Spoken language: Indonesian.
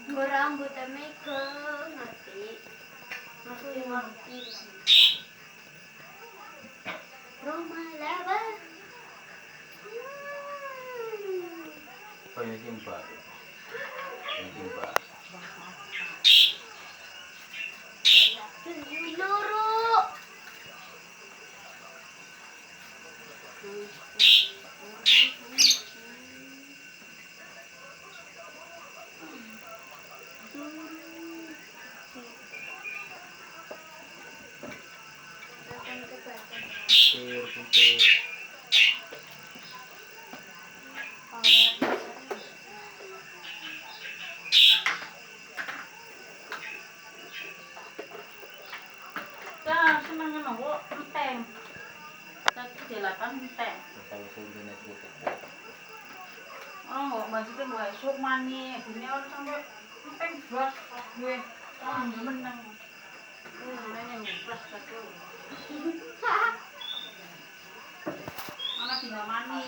Gue rambutnya Meke, ngerti? Masuk ngerti. Roma lava. Oh ini jumpa. Ini jumpa. Nuru. Pintir. Nah, senang nunggu enteng. Tadi jelapan enteng. Kalau sebenarnya gitu. Oh, maksudnya gue esok mani, dunia orang sampai enteng belas gue. Oh, menang. Nanya belas satu. Mana tinggal mani.